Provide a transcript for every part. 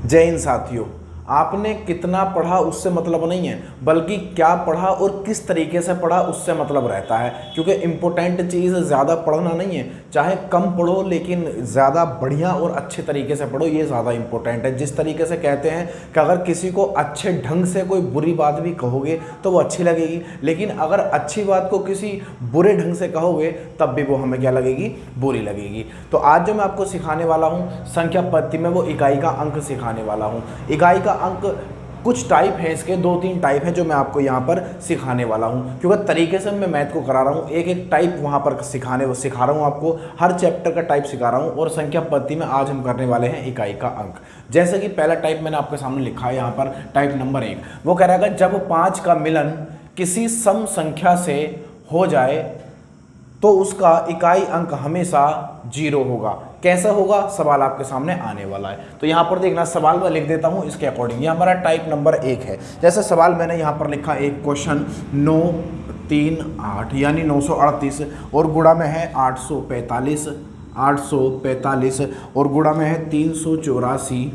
जय हिंद साथियों। आपने कितना पढ़ा उससे मतलब नहीं है, बल्कि क्या पढ़ा और किस तरीके से पढ़ा उससे मतलब रहता है। क्योंकि इम्पोर्टेंट चीज़ ज़्यादा पढ़ना नहीं है, चाहे कम पढ़ो लेकिन ज़्यादा बढ़िया और अच्छे तरीके से पढ़ो, ये ज़्यादा इम्पोर्टेंट है। जिस तरीके से कहते हैं कि अगर किसी को अच्छे ढंग से कोई बुरी बात भी कहोगे तो वो अच्छी लगेगी, लेकिन अगर अच्छी बात को किसी बुरे ढंग से कहोगे तब भी वो हमें क्या लगेगी, बुरी लगेगी। तो आज जो मैं आपको सिखाने वाला हूँ संख्या पद्धति में, वो इकाई का अंक सिखाने वाला हूँ। इकाई का अंक कुछ टाइप है, इसके 2-3 टाइप है जो मैं आपको यहाँ पर सिखाने वाला हूँ। क्योंकि तरीके से मैं मैथ को करा रहा हूँ, एक एक टाइप वहाँ पर सिखा रहा हूँ आपको, हर चैप्टर का टाइप सिखा रहा हूँ। और संख्या पद्धति में आज हम करने वाले हैं इकाई का अंक। जैसे कि पहला टाइप मैंने आपके सामने लिखा है यहाँ पर, टाइप नंबर 1, वो कह रहा है जब 5 का मिलन किसी सम संख्या से हो जाए तो उसका इकाई अंक हमेशा 0 होगा। कैसा होगा, सवाल आपके सामने आने वाला है। तो यहाँ पर देखना, सवाल मैं लिख देता हूँ इसके अकॉर्डिंग। ये हमारा टाइप नंबर 1 है। जैसे सवाल मैंने यहाँ पर लिखा, एक क्वेश्चन 9 3 8 यानी 938 और गुणा में है 845 और गुणा में है 384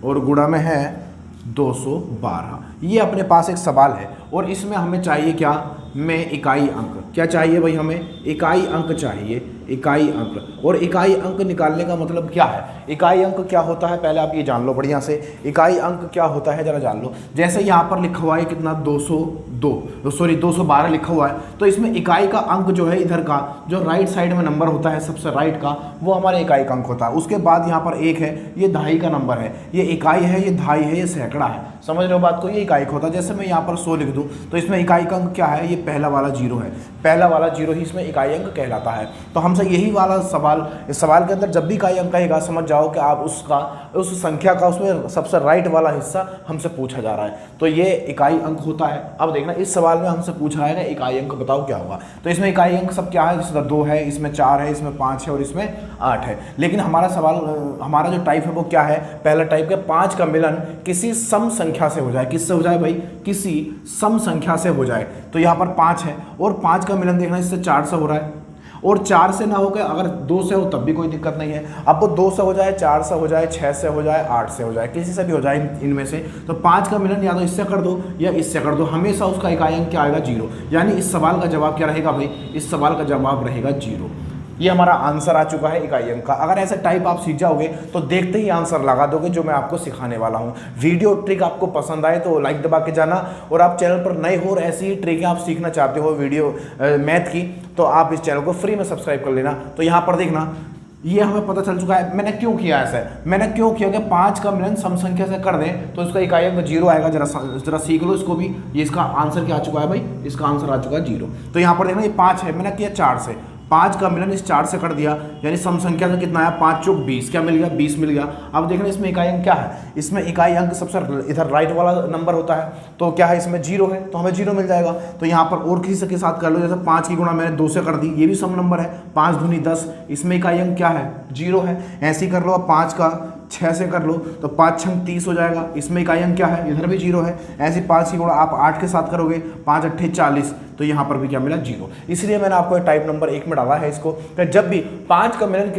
और गुणा में है 212। ये अपने पास एक सवाल है और इसमें हमें चाहिए क्या, में इकाई अंक। क्या चाहिए भाई, हमें इकाई अंक चाहिए, इकाई अंक। और इकाई अंक निकालने का मतलब क्या है, इकाई अंक क्या होता है पहले आप ये जान लो बढ़िया से। इकाई अंक क्या होता है जरा जान लो। जैसे यहाँ पर लिखा हुआ है कितना, 212 लिखा हुआ है, तो इसमें इकाई का अंक जो है इधर का जो राइट साइड में नंबर होता है सबसे राइट का, वो हमारा इकाई का अंक होता है। उसके बाद यहाँ पर 1 है, ये दहाई का नंबर है, ये इकाई है, ये दहाई है, ये सैकड़ा है। समझ रहे हो बात को, ये इकाई का होता है। जैसे मैं यहाँ पर 100 लिख दूँ तो इसमें इकाई का अंक क्या है, ये पहला वाला 0 है, पहला वाला 0 ही इसमें इकाई अंक कहलाता है। तो हमसे यही वाला सवाल, इस सवाल के अंदर जब भी इकाई अंक कहेगा समझ जाओ कि आप उसका, उस संख्या का उसमें सबसे राइट वाला हिस्सा हमसे पूछा जा रहा है, तो ये इकाई अंक होता है। अब देखना, इस सवाल में हमसे पूछा है ना इकाई अंक बताओ क्या होगा। तो इसमें इकाई अंक सब क्या है, इसमें 2 है, इसमें 4 है, इसमें 5 है और इसमें 8 है। लेकिन हमारा सवाल, हमारा जो टाइप है वो क्या है, पहला टाइप का 5 का मिलन किसी सम संख्या से हो जाए। किससे हो जाए भाई, किसी सम संख्या से हो जाए। तो यहाँ पर 5 है और 5 का मिलन देखना, इससे 4 से हो रहा है और 4 से ना होकर अगर 2 से हो तब भी कोई दिक्कत नहीं है। अब वो 2 से हो जाए, 4 से हो जाए, 6 से हो जाए, 8 से हो जाए, किसी से भी हो जाए इनमें से। तो 5 का मिलन या तो इससे कर दो या इससे कर दो, हमेशा उसका इकाई अंक क्या आएगा, 0। यानी इस सवाल का जवाब क्या रहेगा भाई, इस सवाल का जवाब रहेगा 0। ये हमारा आंसर आ चुका है इकाई अंक का। अगर ऐसा टाइप आप सीख जाओगे तो देखते ही आंसर लगा दोगे जो मैं आपको सिखाने वाला हूँ। वीडियो ट्रिक आपको पसंद आए तो लाइक दबा के जाना, और आप चैनल पर नए हो और ऐसी ही ट्रिकें आप सीखना चाहते हो वीडियो मैथ की, तो आप इस चैनल को फ्री में सब्सक्राइब कर लेना। तो यहाँ पर देखना, ये हमें पता चल चुका है। मैंने क्यों किया ऐसा, मैंने क्यों किया कि 5 का मिलन सम संख्या से कर दें तो इसका इकाई अंक 0 आएगा। जरा सीख लो इसको भी। ये इसका आंसर क्या आ चुका है भाई, इसका आंसर आ चुका है 0। तो यहाँ पर देखना, ये 5 है, मैंने किया 4 से, 5 का मिलन इस 4 से कर दिया, यानी सम संख्या से कितना आया, 5 चौक 20, क्या मिल गया, 20 मिल गया। अब देखना इसमें इकाई अंक क्या है, इसमें इकाई अंक सबसे इधर राइट वाला नंबर होता है, तो क्या है, इसमें 0 है तो हमें 0 मिल जाएगा। तो यहाँ पर और किसी के साथ कर लो, जैसे 5 की गुणा मैंने 2 से कर दी, ये भी सम नंबर है, 5 दूनी 10, इसमें इकाई अंक क्या है, 0 है। ऐसे ही कर लो, अब 5 का 6 से कर लो तो 5 छंग 30 हो जाएगा, इसमें इकाई अंक क्या है, इधर भी 0 है। ऐसे 5 की गुणा आप 8 के साथ करोगे, 5 अट्ठे 40, तो यहाँ पर भी क्या मिला, 0। इसलिए मैंने आपको टाइप नंबर 1 में डाला है इसको, कि जब भी 5 का मिलन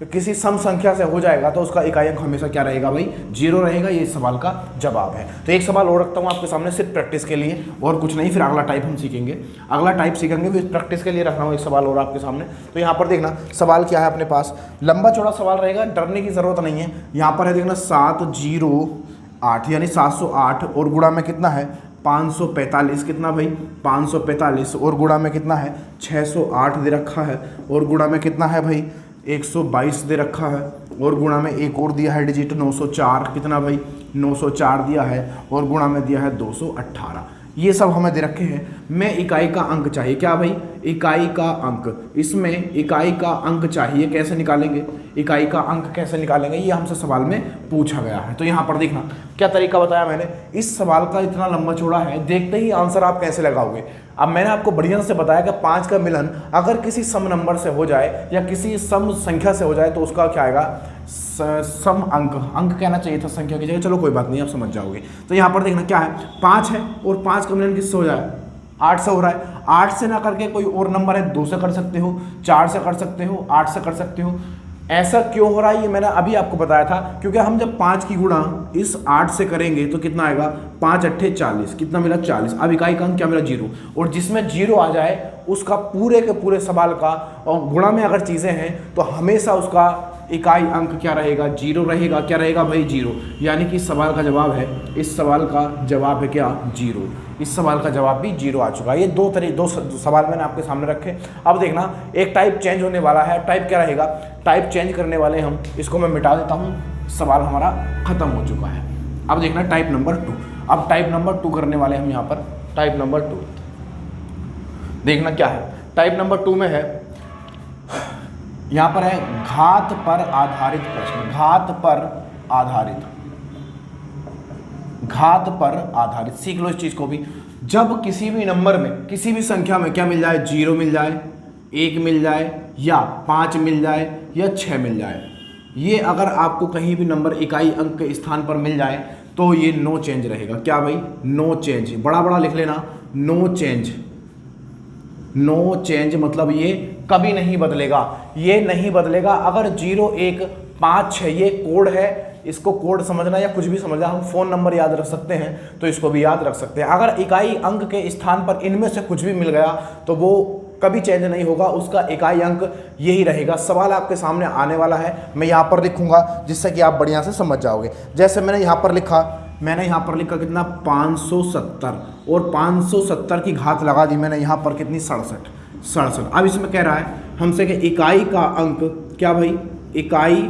किसी सम संख्या से हो जाएगा तो उसका इकाई अंक हमेशा क्या रहेगा भाई, 0 रहेगा। ये सवाल का जवाब है। तो एक सवाल और रखता हूँ आपके सामने सिर्फ प्रैक्टिस के लिए, और कुछ नहीं, फिर अगला टाइप हम सीखेंगे। अगला टाइप सीखेंगे फिर प्रैक्टिस के लिए रख रहा हूँ एक सवाल और आपके सामने। तो यहाँ पर देखना सवाल क्या है अपने पास, लंबा चौड़ा सवाल रहेगा, डरने की जरूरत नहीं है। यहाँ पर है देखना 708 यानी 708 और गुणा में कितना है, 545, कितना भाई, 545 और गुणा में कितना है, 608 दे रखा है, और गुणा में कितना है भाई, 122 दे रखा है, और गुणा में एक और दिया है डिजिट 904, कितना भाई, 904 दिया है, और गुणा में दिया है 218। ये सब हमें दे रखे हैं। मैं इकाई का अंक चाहिए, क्या भाई, इकाई का अंक। इसमें इकाई का अंक चाहिए, कैसे निकालेंगे, इकाई का अंक कैसे निकालेंगे, ये हमसे सवाल में पूछा गया है। तो यहाँ पर देखना क्या तरीका बताया मैंने। इस सवाल का इतना लंबा चौड़ा है, देखते ही आंसर आप कैसे लगाओगे। अब मैंने आपको बढ़िया से बताया कि 5 का मिलन अगर किसी सम नंबर से हो जाए या किसी सम संख्या से हो जाए तो उसका क्या आएगा, सम अंक। अंक कहना चाहिए था संख्या की जगह, चलो कोई बात नहीं, आप समझ जाओगे। तो यहाँ पर देखना क्या है, 5 है और 5 का मिलन किससे हो जाए, 8 से हो रहा है। 8 से ना करके कोई और नंबर है, 2 से कर सकते हो, 4 से कर सकते हो, 8 से कर सकते हो, ऐसा क्यों हो रहा है ये मैंने अभी आपको बताया था, क्योंकि हम जब 5 की गुणा इस 8 से करेंगे तो कितना आएगा, 5 अट्ठे 40, कितना मिला 40। अब इकाई का अंक क्या मिला 0, और जिसमें 0 आ जाए उसका पूरे के पूरे सवाल का, और गुणा में अगर चीज़ें हैं तो हमेशा उसका इकाई अंक क्या रहेगा, 0 रहेगा। क्या रहेगा भाई 0, यानी कि इस सवाल का जवाब है, इस सवाल का जवाब है क्या 0। इस सवाल का जवाब भी 0 आ चुका है। ये दो सवाल मैंने आपके सामने रखे। अब देखना एक टाइप चेंज होने वाला है। टाइप क्या रहेगा, टाइप चेंज करने वाले हम, इसको मैं मिटा देता हूँ, सवाल हमारा खत्म हो चुका है। अब देखना टाइप नंबर 2। अब टाइप नंबर 2 करने वाले हम यहाँ पर। टाइप नंबर 2 देखना क्या है। टाइप नंबर 2 में है, यहाँ पर है घात पर आधारित प्रश्न। घात पर आधारित, घात पर आधारित, सीख लो इस चीज को भी। जब किसी भी नंबर में, किसी भी संख्या में क्या मिल जाए, 0 मिल जाए, 1 मिल जाए, या 5 मिल जाए, या 6 मिल जाए, ये अगर आपको कहीं भी नंबर इकाई अंक के स्थान पर मिल जाए तो ये नो चेंज रहेगा। क्या भाई, नो चेंज, बड़ा बड़ा लिख लेना, नो चेंज। नो चेंज मतलब ये कभी नहीं बदलेगा, ये नहीं बदलेगा। अगर 0 1 5 6 ये कोड है, इसको कोड समझना या कुछ भी समझना, हम फ़ोन नंबर याद रख सकते हैं तो इसको भी याद रख सकते हैं। अगर इकाई अंक के स्थान पर इनमें से कुछ भी मिल गया तो वो कभी चेंज नहीं होगा, उसका इकाई अंक यही रहेगा। सवाल आपके सामने आने वाला है, मैं यहाँ पर लिखूंगा जिससे कि आप बढ़िया से समझ जाओगे। जैसे मैंने यहाँ पर लिखा, कितना 570, और 570 की घात लगा दी मैंने यहाँ पर कितनी 67। अब इसमें कह रहा है हमसे कि इकाई का अंक, क्या भाई, इकाई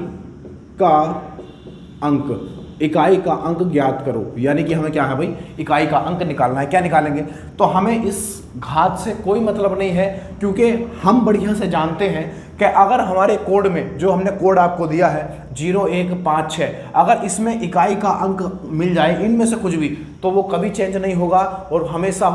का अंक ज्ञात करो। यानी कि हमें क्या है भाई, इकाई का अंक निकालना है। क्या निकालेंगे, तो हमें इस घात से कोई मतलब नहीं है, क्योंकि हम बढ़िया से जानते हैं कि अगर हमारे कोड में, जो हमने कोड आपको दिया है 0 1 5 6, अगर इसमें इकाई का अंक मिल जाए इनमें से कुछ भी, तो वो कभी चेंज नहीं होगा, और हमेशा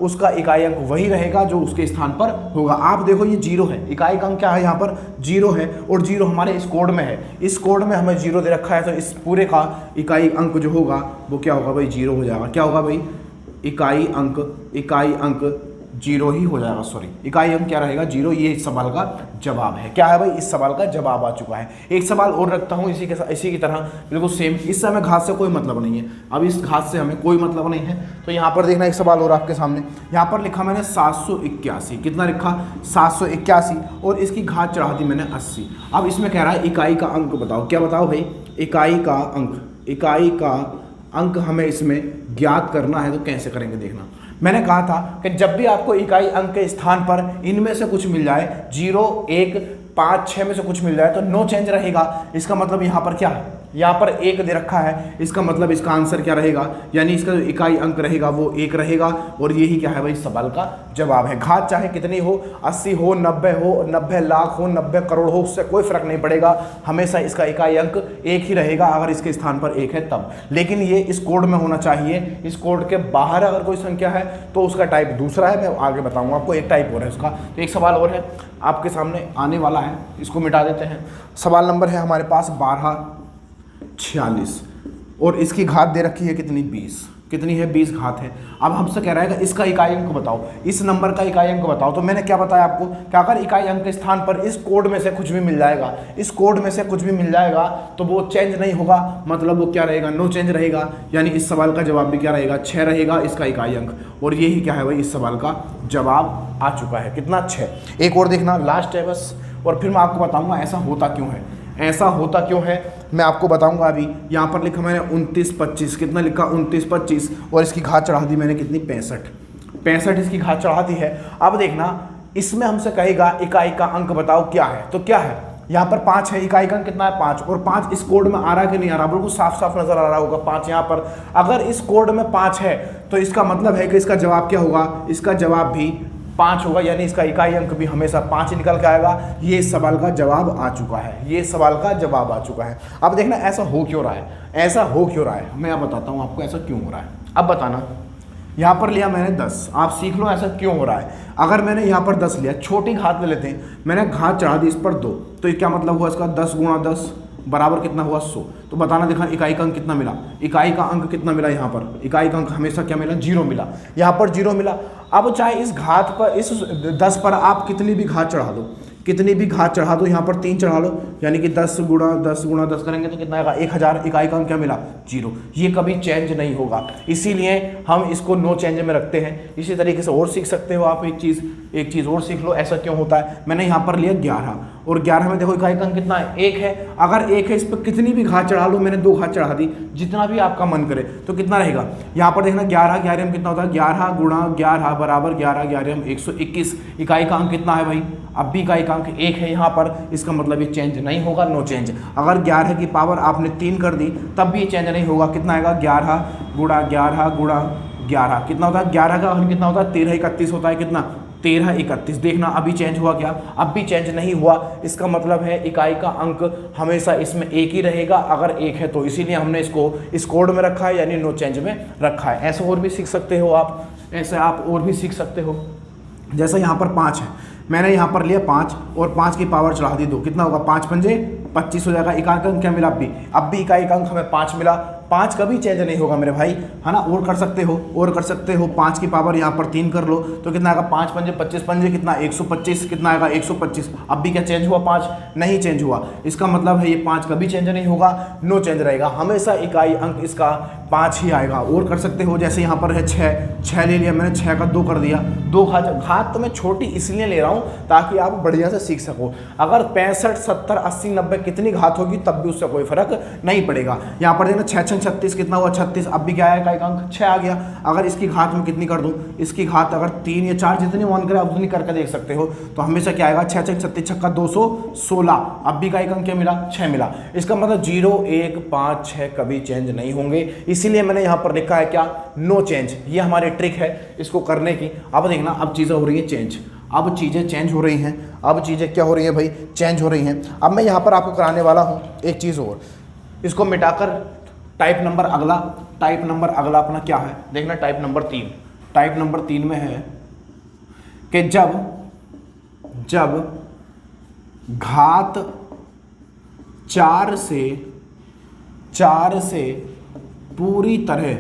उसका इकाई अंक वही रहेगा जो उसके स्थान पर होगा। आप देखो ये 0 है, इकाई का अंक क्या है यहाँ पर 0 है, और 0 हमारे इस कोड में है। इस कोड में हमें 0 दे रखा है, तो इस पूरे का इकाई अंक जो होगा वो क्या होगा भाई, 0 हो जाएगा। क्या होगा भाई, इकाई अंक 0 ही हो जाएगा। सॉरी, इकाई अंक क्या रहेगा, 0। ये इस सवाल का जवाब है। क्या है भाई, इस सवाल का जवाब आ चुका है। एक सवाल और रखता हूँ इसी की तरह बिल्कुल सेम। इससे हमें घात से कोई मतलब नहीं है, अब इस घात से हमें कोई मतलब नहीं है। तो यहाँ पर देखना एक सवाल और आपके सामने, यहाँ पर लिखा मैंने 781। कितना लिखा, 781, और इसकी घात चढ़ा दी मैंने 80। अब इसमें कह रहा है इकाई का अंक बताओ। क्या बताओ भाई, इकाई का अंक हमें इसमें ज्ञात करना है। तो कैसे करेंगे देखना, मैंने कहा था कि जब भी आपको इकाई अंक के स्थान पर इनमें से कुछ मिल जाए, 0 1 5 6 में से कुछ मिल जाए, तो नो चेंज रहेगा। इसका मतलब यहाँ पर क्या है, यहाँ पर 1 दे रखा है, इसका मतलब इसका आंसर क्या रहेगा, यानी इसका जो इकाई अंक रहेगा वो 1 रहेगा, और यही क्या है भाई, सवाल का जवाब है। घात चाहे कितनी हो, 80 हो, 90 हो, 90 लाख हो, 90 करोड़ हो, उससे कोई फर्क नहीं पड़ेगा, हमेशा इसका इकाई अंक 1 ही रहेगा अगर इसके स्थान पर 1 है तब। लेकिन ये इस कोड में होना चाहिए, इस कोड के बाहर अगर कोई संख्या है तो उसका टाइप दूसरा है। मैं आगे बताऊंगा आपको, एक टाइप और है उसका। तो एक सवाल और है आपके सामने आने वाला है, इसको मिटा देते हैं। सवाल नंबर है हमारे पास 1246, और इसकी घात दे रखी है कितनी, 20। कितनी है, 20 घात है। अब हमसे कह रहा है कि इसका इकाई अंक बताओ, इस नंबर का इकाई अंक बताओ। तो मैंने क्या बताया आपको कि अगर इकाई अंक के स्थान पर इस कोड में से कुछ भी मिल जाएगा, इस कोड में से कुछ भी मिल जाएगा, तो वो चेंज नहीं होगा, मतलब वो क्या रहेगा, नो चेंज रहेगा। यानी इस सवाल का जवाब भी क्या रहेगा, 6 रहेगा इसका इकाई अंक। और यही क्या है भाई, इस सवाल का जवाब आ चुका है। कितना, 6। एक और देखना, लास्ट है बस, और फिर मैं आपको बताऊंगा ऐसा होता क्यों है। ऐसा होता क्यों है मैं आपको बताऊंगा अभी। यहाँ पर लिखा मैंने 29 25। कितना लिखा, 29 25, और इसकी घात चढ़ा दी मैंने कितनी, 65 इसकी घात चढ़ा दी है। अब देखना, इसमें हमसे कहेगा इकाई का अंक बताओ क्या है। तो क्या है, यहाँ पर 5 है, इकाई का अंक कितना है, 5। और 5 इस कोड में आ रहा है कि नहीं आ रहा, बिल्कुल साफ साफ नजर आ रहा होगा 5 यहाँ पर। अगर इस कोड में 5 है तो इसका मतलब है कि इसका जवाब क्या होगा, इसका जवाब भी 5 होगा, यानी इसका इकाई अंक भी हमेशा 5 निकल के आएगा। ये इस सवाल का जवाब आ चुका है, ये सवाल का जवाब आ चुका है। अब देखना ऐसा हो क्यों रहा है, ऐसा हो क्यों रहा है, मैं अब बताता हूँ आपको ऐसा क्यों हो रहा है। अब बताना, यहाँ पर लिया मैंने 10, आप सीख लो ऐसा क्यों हो रहा है। अगर मैंने यहाँ पर 10 लिया, छोटी घात ले लेते हैं, मैंने घात चढ़ा दी इस पर 2, तो ये क्या मतलब हुआ इसका, 10 गुणा 10 बराबर कितना हुआ, 100। तो बताना, देखा इकाई का अंक कितना मिला, इकाई का अंक कितना मिला, यहाँ पर इकाई का अंक हमेशा क्या मिला, 0 मिला, यहाँ पर 0 मिला। अब चाहे इस घात पर, इस 10 पर आप कितनी भी घात चढ़ा दो, कितनी भी घात चढ़ा दो, यहाँ पर 3 चढ़ा लो, यानी कि 10 गुणा 10 गुणा 10 करेंगे तो कितना आएगा 1000। इकाई का अंक क्या मिला 0। ये कभी चेंज नहीं होगा, इसीलिए हम इसको नो चेंज में रखते हैं। इसी तरीके से और सीख सकते हो आप, एक चीज़ और सीख लो ऐसा क्यों होता है। मैंने यहाँ पर लिया 11 और 11 में देखो इकाई का अंक कितना है 1 है। अगर 1 है इस पर कितनी भी घात चढ़ा लो, मैंने 2 घात चढ़ा दी, जितना भी आपका मन करे तो कितना रहेगा। यहाँ पर देखना 11 11 में कितना होता है 11 गुणा 11 बराबर 11 11 में 121। इकाई का अंक कितना है भाई, अब भी इकाई का अंक 1 है यहाँ पर, इसका मतलब ये चेंज नहीं होगा, नो चेंज। अगर 11 की पावर आपने 3 कर दी तब भी ये चेंज नहीं होगा। कितना आएगा 11 गुणा 11 गुणा 11 कितना होता है 11 का अंक कितना होता है 13 31 होता है। कितना 13 31। देखना अभी चेंज हुआ क्या, अब भी चेंज नहीं हुआ। इसका मतलब है इकाई का अंक हमेशा इसमें 1 ही रहेगा अगर 1 है तो, इसीलिए हमने इसको इस कोड में रखा है, यानी नो चेंज में रखा है। ऐसे और भी सीख सकते हो आप, ऐसे आप और भी सीख सकते हो। जैसे यहाँ पर 5 है, मैंने यहाँ पर लिया 5 और 5 की पावर चढ़ा दी 2, कितना होगा 5 पंजे 25 हो जाएगा। इकाई का अंक क्या मिला, अब भी इकाई का अंक हमें 5 मिला। 5 कभी चेंज नहीं होगा मेरे भाई, है ना। और कर सकते हो 5 की पावर यहाँ पर 3 कर लो तो कितना आएगा 5 पंजे 25 पंजे कितना 125। कितना आएगा 125। अब भी क्या चेंज हुआ 5, नहीं चेंज हुआ। इसका मतलब है ये 5 कभी चेंज नहीं होगा, नो चेंज रहेगा, हमेशा इकाई अंक इसका 5 ही आएगा। और कर सकते हो जैसे यहाँ पर है 6 ले लिया मैंने, 6 का 2 कर दिया। 2 घात तो मैं छोटी इसलिए ले रहा हूँ ताकि आप बढ़िया से सीख सको। अगर 65 70 80 90 कितनी घात होगी तब भी उससे कोई फर्क नहीं पड़ेगा। यहाँ पर देखना 6 36 कितना हुआ 36। अब भी क्या है इकाई का अंक 6 आ गया। अगर इसकी घात में कितनी कर दूं, इसकी घात अगर 3 या 4 जितनी मन करे आप उतनी करके देख सकते हो, तो हमेशा क्या आएगा 6 36 छक्का 216। अब भी इकाई का अंक क्या मिला 6 मिला। इसका मतलब 0 1 5 6 कभी चेंज नहीं होंगे, इसीलिए मैंने यहाँ पर लिखा है क्या नो चेंज। ये हमारी ट्रिक है इसको करने की। अब देखना अब चीज़ें हो रही है चेंज, अब चीज़ें चेंज हो रही हैं। अब चीज़ें क्या हो रही हैं भाई, चेंज हो रही हैं। अब मैं यहाँ पर आपको कराने वाला हूँ एक चीज़ और, इसको मिटाकर टाइप नंबर अगला अपना क्या है देखना, टाइप नंबर 3। टाइप नंबर 3 में है कि जब घात 4 से पूरी तरह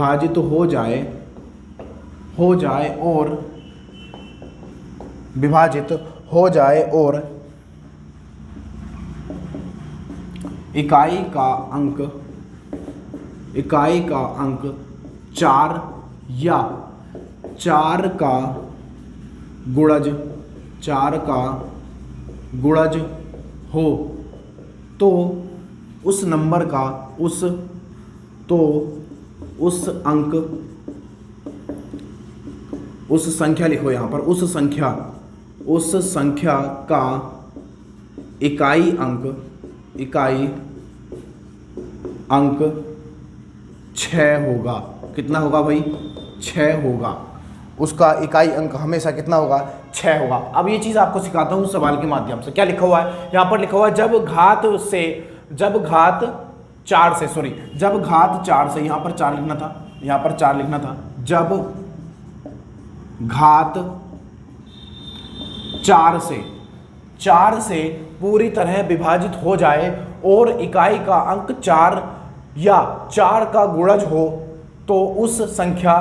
विभाजित हो जाए और इकाई का अंक 4 या 4 का गुणज हो तो उस नंबर का उस संख्या लिखो यहाँ पर, उस संख्या का इकाई अंक 6 होगा। कितना होगा भाई 6 होगा। उसका इकाई अंक हमेशा कितना होगा 6 होगा। अब ये चीज़ आपको सिखाता हूँ सवाल के माध्यम से। क्या लिखा हुआ है यहाँ पर, लिखा हुआ है जब घात 4 से यहाँ पर 4 लिखना था, जब घात 4 से पूरी तरह विभाजित हो जाए और इकाई का अंक 4 या 4 का गुणज हो तो उस संख्या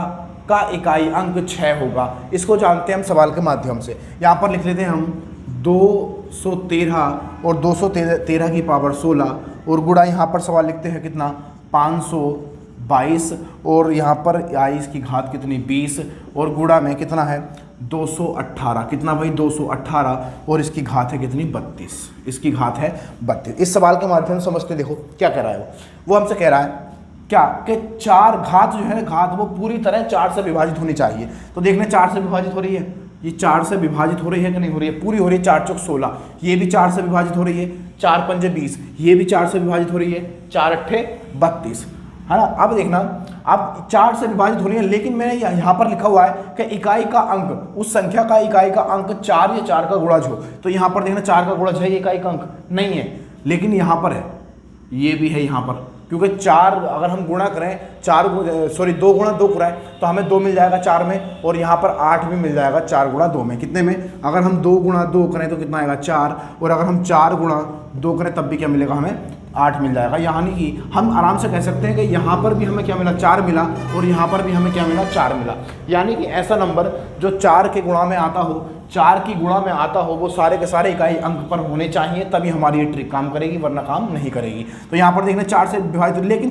का इकाई अंक 6 होगा। इसको जानते हैं हम सवाल के माध्यम से। यहाँ पर लिख लेते हैं हम 213 और 213 की पावर 16 और गुणा यहाँ पर सवाल लिखते हैं कितना 522 और यहाँ पर आई इसकी घात कितनी 20 और गुणा में कितना है 218। कितना भाई 218 और इसकी घात है कितनी 32। इसकी घात है 32। इस सवाल के माध्यम से समझते देखो क्या कह रहा है वो हमसे कह रहा है क्या कि 4 घात जो है ना घात वो पूरी तरह 4 से विभाजित होनी चाहिए। तो देखने 4 से विभाजित हो रही है, ये 4 से विभाजित हो रही है कि नहीं हो रही है, पूरी हो रही है। 4 चौक 16, ये भी 4 से विभाजित हो रही है। 4 पंजे 20, ये भी 4 से विभाजित हो रही है। 4 अट्ठे 32, है ना। अब देखना अब 4 से विभाजित हो रही है, लेकिन मैंने यहाँ पर लिखा हुआ है कि इकाई का अंक, उस संख्या का इकाई का अंक 4 या 4 का गुणज हो। तो यहाँ पर देखना 4 का गुणज है, ये इकाई का अंक नहीं है, लेकिन यहाँ पर है, ये भी है यहाँ पर, क्योंकि 4 अगर हम गुणा करें 2 गुणा 2 कराएं तो हमें 2 मिल जाएगा 4 में, और यहाँ पर 8 भी मिल जाएगा 4 गुणा 2 में। कितने में, अगर हम 2 गुणा 2 करें तो कितना आएगा 4, और अगर हम 4 गुणा 2 करें तब भी क्या मिलेगा हमें 8 मिल जाएगा। यानी कि हम आराम से कह सकते हैं कि यहाँ पर भी हमें क्या मिला, 4 मिला, और यहाँ पर भी हमें क्या मिला, 4 मिला। यानी कि ऐसा नंबर जो 4 के गुणा में आता हो, 4 की गुणा में आता हो, वो सारे के सारे इकाई अंक पर होने चाहिए, तभी हमारी ये ट्रिक काम करेगी, वरना काम नहीं करेगी। तो यहाँ पर देखना 4 से विभाजित, लेकिन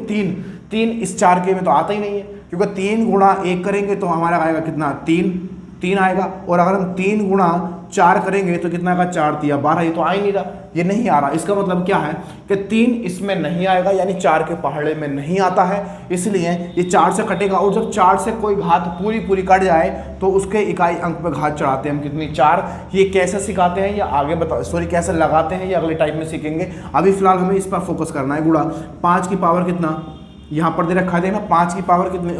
3 इस 4 के में तो आता ही नहीं है, क्योंकि 3 गुणा 1 करेंगे तो हमारा आएगा कितना, 3 आएगा। और अगर हम 3 गुणा 4 करेंगे तो कितना का, 4 तिया 12, ये तो आ ही नहीं रहा, ये नहीं आ रहा। इसका मतलब क्या है कि 3 इसमें नहीं आएगा, यानी 4 के पहाड़े में नहीं आता है, इसलिए ये 4 से कटेगा। और जब 4 से कोई घात पूरी कट जाए तो उसके इकाई अंक पे घात चढ़ाते हैं हम, कितनी, 4। ये कैसे सिखाते हैं, ये आगे कैसे लगाते हैं, ये अगले टाइप में सीखेंगे। अभी फिलहाल हमें इस पर फोकस करना है। गुणा 5 की पावर कितना, यहाँ पर दे रखा है, देखना 5 की पावर कितनी,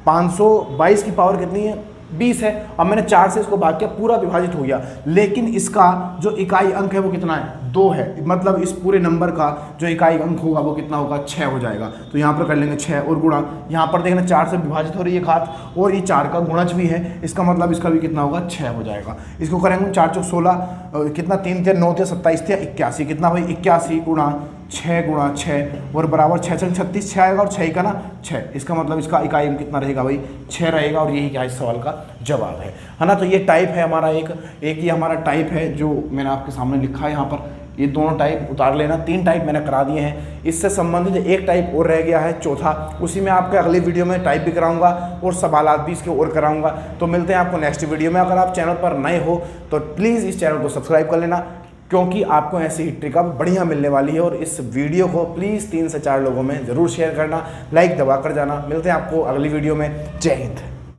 522 की पावर कितनी है, 20 है। अब मैंने 4 से इसको भाग किया, पूरा विभाजित हो गया, लेकिन इसका जो इकाई अंक है वो कितना है, 2 है। मतलब इस पूरे नंबर का जो इकाई अंक होगा वो कितना होगा, 6 हो जाएगा। तो यहाँ पर कर लेंगे 6, और गुणा यहाँ पर देखना 4 से विभाजित हो रही है घात, और ये 4 का गुणज भी है, इसका मतलब इसका भी कितना होगा, 6 हो जाएगा। इसको करेंगे 4 चौक 16, कितना, 3 × 9 = 27, 81, कितना भाई, 81 गुणा 6 और बराबर 6 × 36, 6 आएगा, और 6 का ना 6, इसका मतलब इसका इकाई अंक कितना रहेगा भाई, 6 रहेगा। और यही क्या इस सवाल का जवाब है ना। तो ये टाइप है हमारा, एक ये हमारा टाइप है जो मैंने आपके सामने लिखा है यहाँ पर। ये दोनों टाइप उतार लेना, 3 टाइप मैंने करा दिए हैं। इससे संबंधित एक टाइप और रह गया है, चौथा, उसी में आपके अगले वीडियो में टाइप भी कराऊंगा और सवालात भी इसके और कराऊंगा। तो मिलते हैं आपको नेक्स्ट वीडियो में। अगर आप चैनल पर नए हो तो प्लीज़ इस चैनल को सब्सक्राइब कर लेना, क्योंकि आपको ऐसी ही ट्रिक अब बढ़िया मिलने वाली है। और इस वीडियो को प्लीज़ 3 से 4 लोगों में ज़रूर शेयर करना, लाइक दबा कर जाना। मिलते हैं आपको अगली वीडियो में। जय हिंद।